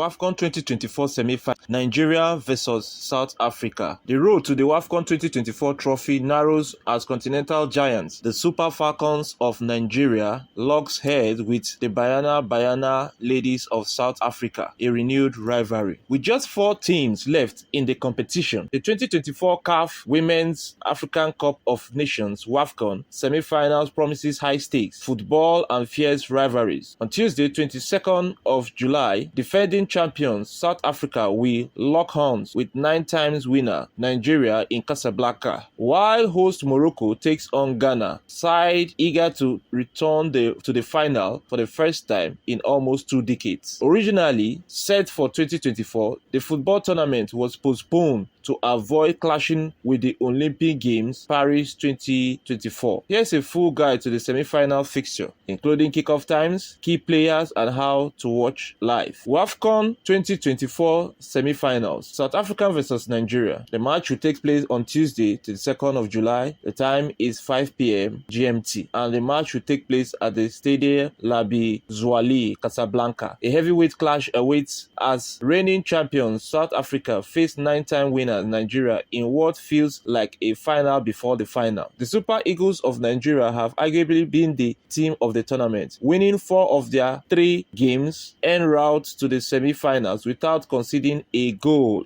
Wafcon 2024 Semifinal, Nigeria vs South Africa. The road to the Wafcon 2024 trophy narrows as continental giants, the Super Falcons of Nigeria, locks heads with the Banyana ladies of South Africa, a renewed rivalry. With just 4 teams left in the competition, the 2024 CAF Women's African Cup of Nations Wafcon semi-finals promises high stakes, football and fierce rivalries. On Tuesday, 22nd of July, defending champions South Africa will lock horns with 9-time winner Nigeria in Casablanca, while host Morocco takes on Ghana, side eager to return to the final for the first time in almost 2 decades. Originally set for 2024, the football tournament was postponed to avoid clashing with the Olympic Games Paris 2024. Here's a full guide to the semi-final fixture, including kickoff times, key players, and how to watch live. Wafcon 2024 semi-finals, South Africa vs Nigeria. The match will take place on Tuesday, 22nd of July. The time is 5 p.m. GMT, and the match will take place at the Stade Labi Zouali, Casablanca. A heavyweight clash awaits as reigning champions South Africa face 9-time winner Nigeria in what feels like a final before the final. The Super Eagles of Nigeria have arguably been the team of the tournament, winning 4 of their 3 games en route to the semi-finals without conceding a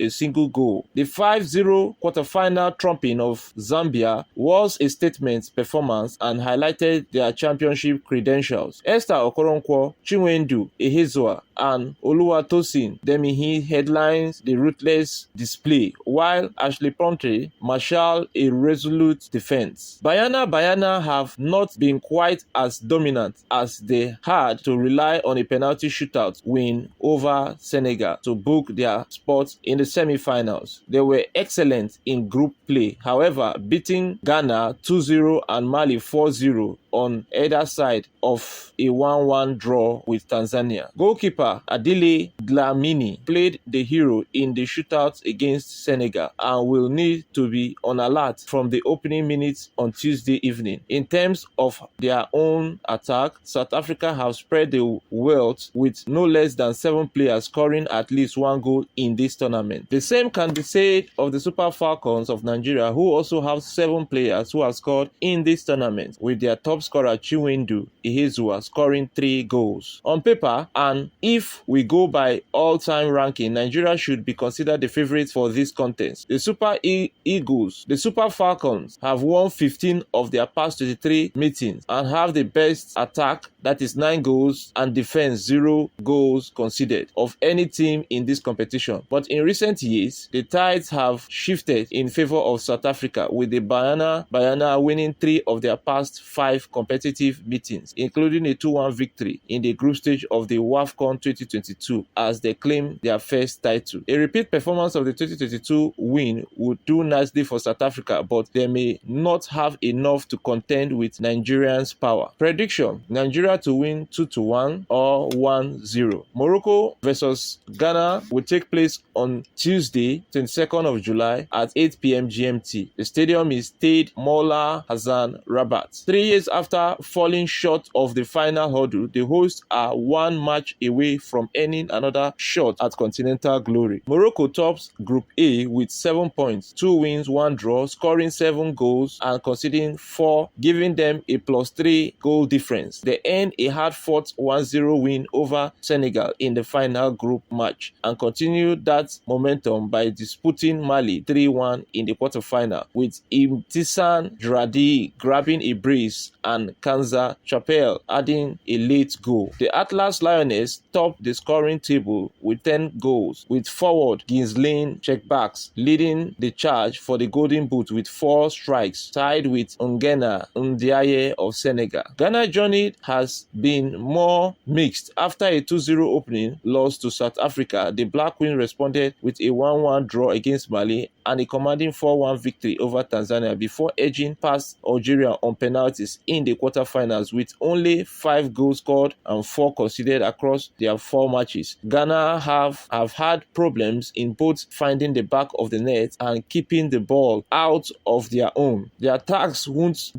single goal. The 5-0 quarterfinal trumping of Zambia was a statement performance and highlighted their championship credentials. Esther Okoronkwo, Chinwendu Ihezuo, and Oluwatosin Demihi headlines the ruthless display, while Ashley Promptly marshaled a resolute defense. Banyana have not been quite as dominant as they had to rely on a penalty shootout win over Senegal to book their spot in the semi-finals. They were excellent in group play, however, beating Ghana 2-0 and Mali 4-0 on either side of a 1-1 draw with Tanzania. Goalkeeper Adile Dlamini played the hero in the shootout against Senegal and will need to be on alert from the opening minutes on Tuesday evening. In terms of their own attack, South Africa have spread the wealth with no less than 7 players scoring at least 1 goal in this tournament. The same can be said of the Super Falcons of Nigeria, who also have 7 players who have scored in this tournament, with their top scorer Chinwendu Ihezuo scoring 3 goals. On paper, and if we go by all-time ranking, Nigeria should be considered the favorites for this contest. The Super Eagles, the Super Falcons, have won 15 of their past 23 meetings and have the best attack, that is 9 goals, and defense 0 goals conceded of any team in this competition. But in recent years, the tides have shifted in favor of South Africa, with the Banyana winning 3 of their past 5 competitive meetings, including a 2-1 victory in the group stage of the Wafcon 2022 as they claim their first title. A repeat performance of the 2022 win would do nicely for South Africa, but they may not have enough to contend with Nigerians' power. Prediction: Nigeria to win 2-1 or 1-0. Morocco vs Ghana will take place on Tuesday, 22nd of July at 8 p.m. GMT. The stadium is Stade Moula Hassan Rabat. 3 years after falling short of the final hurdle, the hosts are 1 match away from earning another shot at continental glory. Morocco tops Group A with 7 points, 2 wins, 1 draw, scoring 7 goals and conceding 4, giving them a +3 goal difference. They earned a hard-fought 1-0 win over Senegal in the final group match and continued that momentum by disputing Mali 3-1 in the quarterfinal, with Imtisan Dradi grabbing a brace and Kanza Chapelle adding a late goal. The Atlas Lioness topped the scoring table with 10 goals, with forward Ginslin Checkbacks leading the charge for the Golden Boot with 4 strikes, tied with Ngena Ndiaye of Senegal. Ghana's journey has been more mixed. After a 2-0 opening loss to South Africa, the Black Queen responded with a 1-1 draw against Mali and a commanding 4-1 victory over Tanzania before edging past Algeria on penalties in in the quarterfinals with only 5 goals scored and 4 conceded across their 4 matches. Ghana have had problems in both finding the back of the net and keeping the ball out of their own. Their attacks won't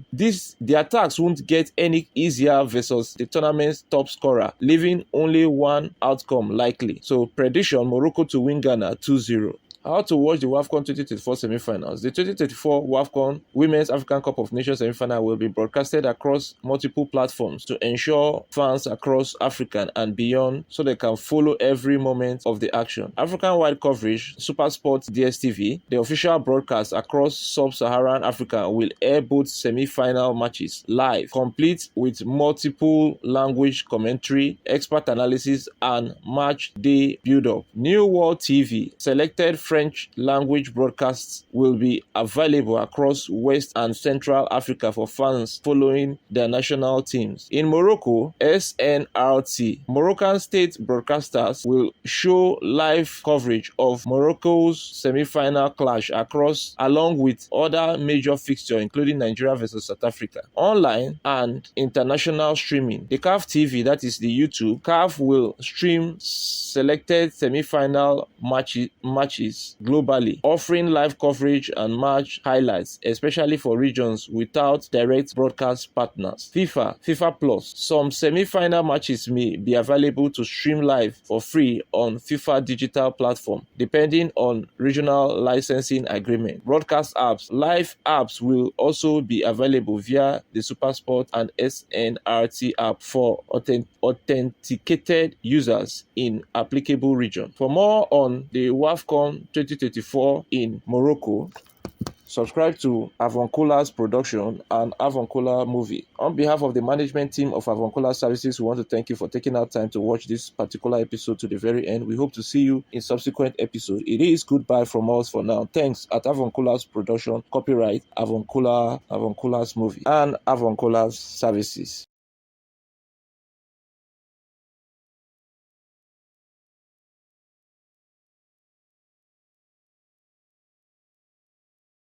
get any easier versus the tournament's top scorer, leaving only one outcome likely. So prediction: Morocco to win Ghana 2-0. How to watch the Wafcon 2024 semifinals. The 2024 Wafcon Women's African Cup of Nations semifinal will be broadcasted across multiple platforms to ensure fans across Africa and beyond so they can follow every moment of the action. African-wide coverage, Super Sports DSTV, the official broadcast across sub-Saharan Africa, will air both semi-final matches live, complete with multiple language commentary, expert analysis, and match day build-up. New World TV, selected French language broadcasts will be available across West and Central Africa for fans following their national teams. In Morocco, SNRT, Moroccan state broadcasters, will show live coverage of Morocco's semi-final clash along with other major fixtures including Nigeria versus South Africa. Online and international streaming. The CAF TV, that is the YouTube, CAF will stream selected semi-final matches globally, offering live coverage and match highlights, especially for regions without direct broadcast partners. FIFA Plus. Some semi-final matches may be available to stream live for free on FIFA digital platform, depending on regional licensing agreement. Broadcast apps. Live apps will also be available via the SuperSport and SNRT app for authenticated users in applicable region. For more on the Wafcon 2024 in Morocco, subscribe to Avuncular's production and Avuncular movie. On behalf of the management team of Avuncular Services, we want to thank you for taking out time to watch this particular episode to the very end. We hope to see you in subsequent episodes. It is goodbye from us for now. Thanks at Avuncular's production, copyright Avuncular's movie, and Avuncular's services.